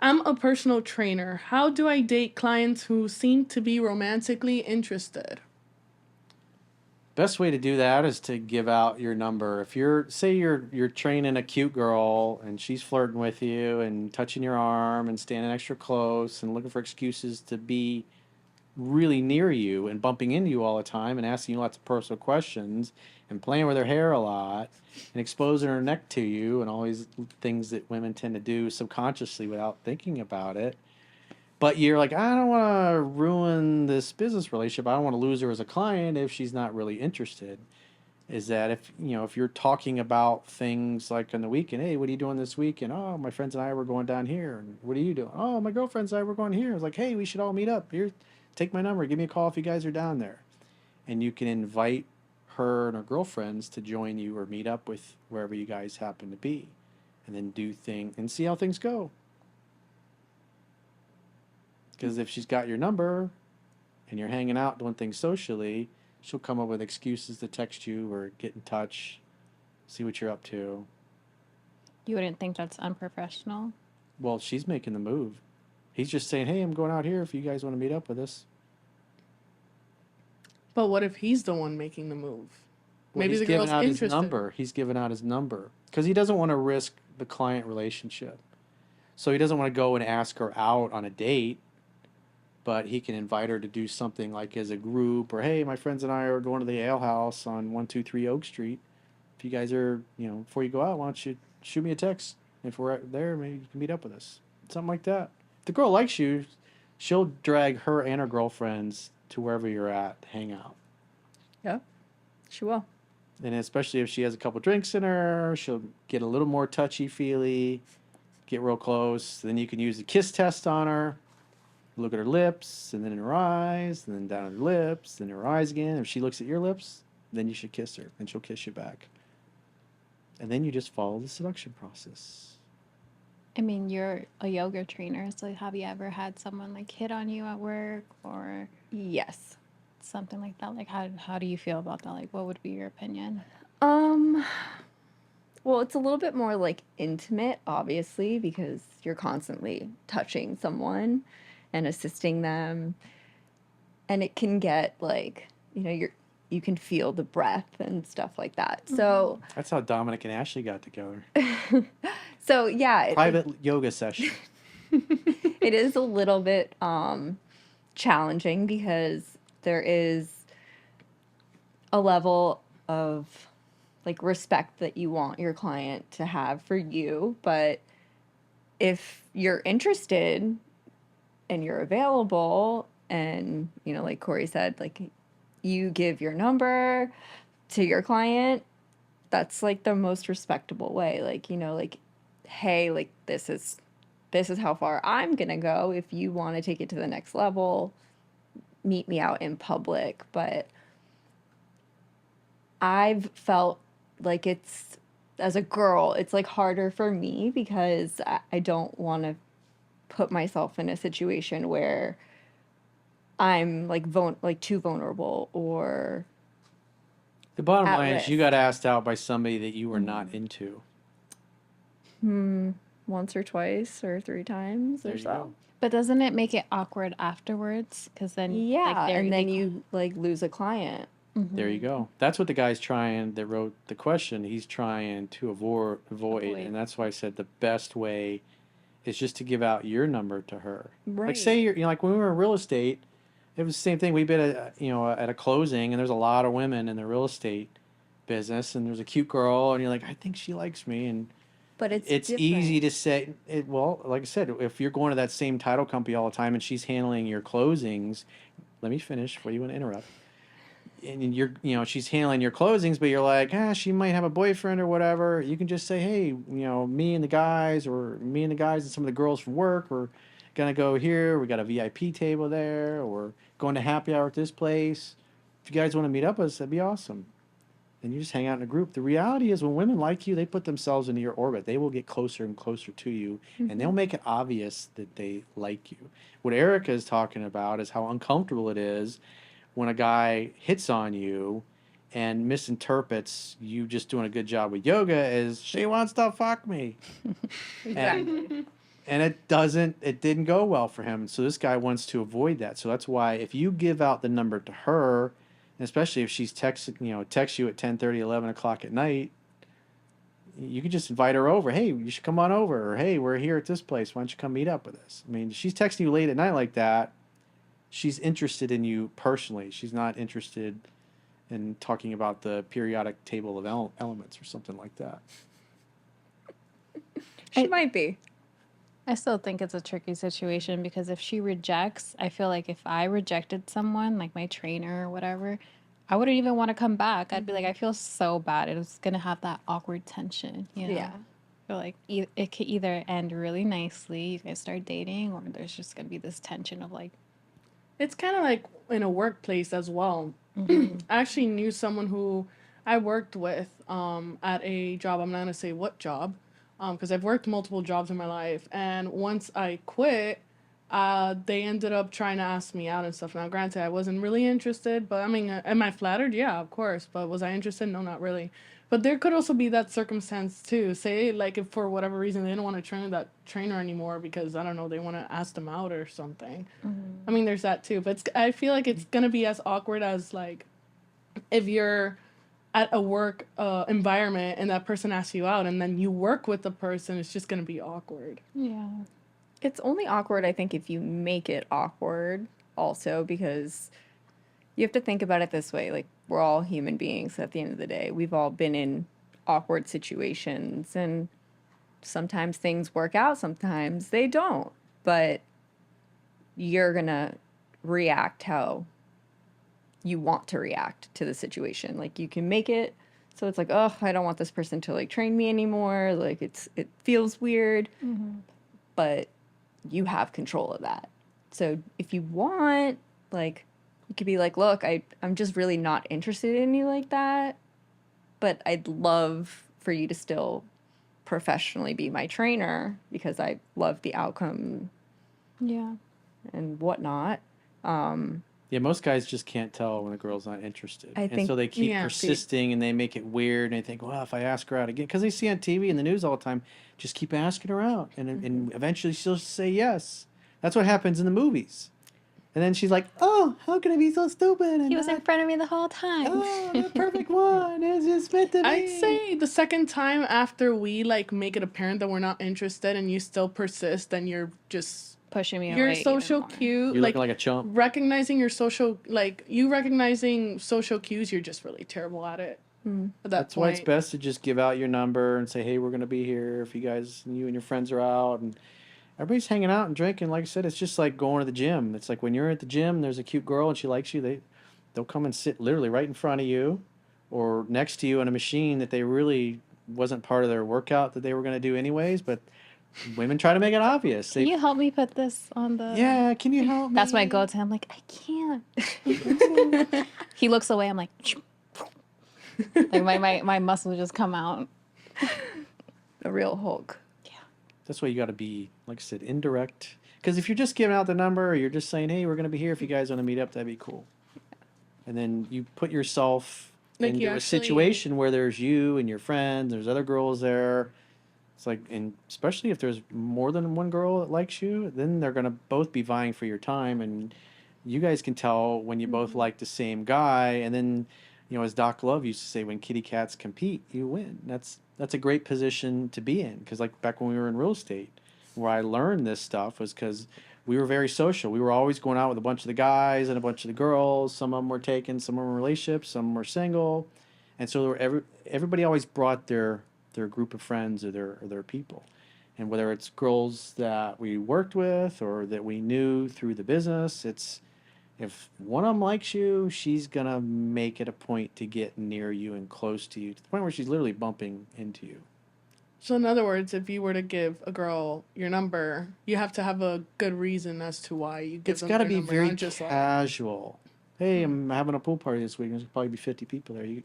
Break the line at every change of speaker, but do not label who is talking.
I'm a personal trainer. How do I date clients who seem to be romantically interested?
Best way to do that is to give out your number. If you're training a cute girl and she's flirting with you and touching your arm and standing extra close and looking for excuses to be really near you and bumping into you all the time and asking you lots of personal questions and playing with her hair a lot and exposing her neck to you and all these things that women tend to do subconsciously without thinking about it. But you're like, I don't want to ruin this business relationship. I don't want to lose her as a client if she's not really interested. Is that if you're talking about things like on the weekend, hey, what are you doing this weekend? Oh, my friends and I were going down here. And what are you doing? Oh, my girlfriends and I were going here. It's like, hey, we should all meet up. Here, take my number. Give me a call if you guys are down there. And you can invite her and her girlfriends to join you or meet up with wherever you guys happen to be. And then do things and see how things go. Because if she's got your number and you're hanging out doing things socially, she'll come up with excuses to text you or get in touch, see what you're up to.
You wouldn't think that's unprofessional?
Well, she's making the move. He's just saying, hey, I'm going out here if you guys want to meet up with us.
But what if he's the one making the move?
Well,
Maybe
he's
the
giving
girl's
out
interested.
his number. He's giving out his number because he doesn't want to risk the client relationship. So he doesn't want to go and ask her out on a date, but he can invite her to do something like as a group or, hey, my friends and I are going to the ale house on 123 Oak Street. If you guys are, before you go out, why don't you shoot me a text? If we're there, maybe you can meet up with us. Something like that. If the girl likes you, she'll drag her and her girlfriends to wherever you're at to hang out.
Yeah, she will.
And especially if she has a couple drinks in her, she'll get a little more touchy-feely, get real close. Then you can use the kiss test on her. Look at her lips, and then in her eyes, and then down at her lips, then her eyes again. If she looks at your lips, then you should kiss her, and she'll kiss you back. And then you just follow the seduction process.
I mean, you're a yoga trainer, so have you ever had someone like hit on you at work or
Yes.
something like that? Like, how do you feel about that? Like, what would be your opinion?
Um, well, it's a little bit more like intimate, obviously, because you're constantly touching someone and assisting them. And it can get like, you can feel the breath and stuff like that. So,
That's how Dominic and Ashley got together.
so yeah,
Private yoga session.
it is a little bit challenging because there is a level of like respect that you want your client to have for you, but if you're interested and you're available and like Corey said, like you give your number to your client, that's like the most respectable way. Like, like, hey, like this is how far I'm gonna go. If you want to take it to the next level, meet me out in public. But I've felt like as a girl, it's like harder for me because I don't want to put myself in a situation where I'm like too vulnerable or
The bottom
at
line is you
risk.
got asked out by somebody that you were not into.
Once or twice or three times
There
or
you
so.
go.
But doesn't it make it awkward afterwards? Because then,
Yeah,
like, there
and then you like lose a client.
There you go. That's what the guy's trying that wrote the question. He's trying to avoid, and that's why I said the best way is just to give out your number to her. Like
Right.
say you're, like when we were in real estate, it was the same thing. We've been at a closing, and there's a lot of women in the real estate business, and there's a cute girl, and you're like, I think she likes me, and
But
it's easy to say it. Well, like I said, if you're going to that same title company all the time, and she's handling your closings, let me finish before you want to interrupt. And she's handling your closings, but you're like, she might have a boyfriend or whatever. You can just say, hey, me and the guys, or me and the guys and some of the girls from work, we're gonna go here. We got a VIP table there, or going to happy hour at this place. If you guys want to meet up with us, that'd be awesome. And you just hang out in a group. The reality is, when women like you, they put themselves into your orbit. They will get closer and closer to you, and they'll make it obvious that they like you. What Erica is talking about is how uncomfortable it is when a guy hits on you and misinterprets you just doing a good job with yoga as she wants to fuck me.
Exactly.
And it didn't go well for him. So this guy wants to avoid that. So that's why if you give out the number to her, and especially if she's text you at 10:30, 11 o'clock at night, you could just invite her over. Hey, you should come on over. Or, hey, we're here at this place. Why don't you come meet up with us? I mean, she's texting you late at night like that. She's interested in you personally. She's not interested in talking about the periodic table of elements or something like that.
She might be.
I still think it's a tricky situation because if she rejects, I feel like if I rejected someone, like my trainer or whatever, I wouldn't even want to come back. I'd be like, I feel so bad. It was going to have that awkward tension, you know?
Yeah.
I feel like it could either end really nicely, you guys start dating, or there's just going to be this tension of like,
It's kind of like in a workplace as well. I actually knew someone who I worked with at a job. I'm not going to say what job because I've worked multiple jobs in my life. And once I quit, they ended up trying to ask me out and stuff. Now, granted, I wasn't really interested, but I mean, am I flattered? Yeah, of course. But was I interested? No, not really. But there could also be that circumstance too. Say, like, if for whatever reason they don't want to train that trainer anymore because I don't know, they want to ask them out or something. I mean, there's that too. But I feel like it's gonna be as awkward as like if you're at a work environment and that person asks you out and then you work with the person. It's just gonna be awkward.
yeah.
It's only awkward, I think, if you make it awkward also, because you have to think about it this way. Like, we're all human beings at the end of the day. We've all been in awkward situations, and sometimes things work out, sometimes they don't. But you're going to react how you want to react to the situation. Like, you can make it so it's like, oh, I don't want this person to like train me anymore. Like, it feels weird. But you have control of that. So if you want, like, you could be like, look, I'm just really not interested in you like that, but I'd love for you to still professionally be my trainer because I love the outcome
Yeah.
and whatnot.
Yeah, most guys just can't tell when a girl's not interested.
I
And
think-
so they keep
Yeah,
persisting and they make it weird and they think, well, if I ask her out again, because they see on TV and the news all the time, just keep asking her out. And eventually she'll say yes. That's what happens in the movies. And then she's like, oh, how can I be so stupid? And
He was in
not,
front of me the whole time.
oh, the perfect one. It's just meant to be.
I'd say the second time after we like make it apparent that we're not interested and you still persist, then you're just
Pushing me
you're
away. even
social
more.
cue.
You're
Like
looking like a chump.
recognizing your social recognizing social cues, you're just really terrible at it. At that
That's why it's
point.
best to just give out your number and say, hey, we're going to be here if you guys, you and your friends are out. And everybody's hanging out and drinking. Like I said, it's just like going to the gym. It's like when you're at the gym, there's a cute girl and she likes you. They'll come and sit literally right in front of you or next to you on a machine that they really wasn't part of their workout that they were going to do anyways. But women try to make it obvious.
Can you help me put this on the...
Yeah, can you help me?
That's my go-to. I'm like, I can't. He looks away. I'm like... like my muscles just come out.
The real Hulk.
That's why you got to be, like I said, indirect. Because if you're just giving out the number or you're just saying, hey, we're going to be here if you guys want to meet up, that'd be cool. And then you put yourself
Like,
into
you
a
actually-
situation where there's you and your friend, there's other girls there. It's like, and especially if there's more than one girl that likes you, then they're going to both be vying for your time. And you guys can tell when you both like the same guy. And then, as Doc Love used to say, when kitty cats compete, you win. That's a great position to be in. Because like back when we were in real estate, where I learned this stuff was because we were very social. We were always going out with a bunch of the guys and a bunch of the girls. Some of them were taken, some of them were in relationships, some were single. And so everybody always brought their group of friends or their people. And whether it's girls that we worked with or that we knew through the business, it's if one of them likes you, she's going to make it a point to get near you and close to you to the point where she's literally bumping into you.
So in other words, if you were to give a girl your number, you have to have a good reason as to why you give
It's
them
got to
your
be
number,
very
not just like,
casual. Hey, I'm having a pool party this week. There's probably be 50 people there. You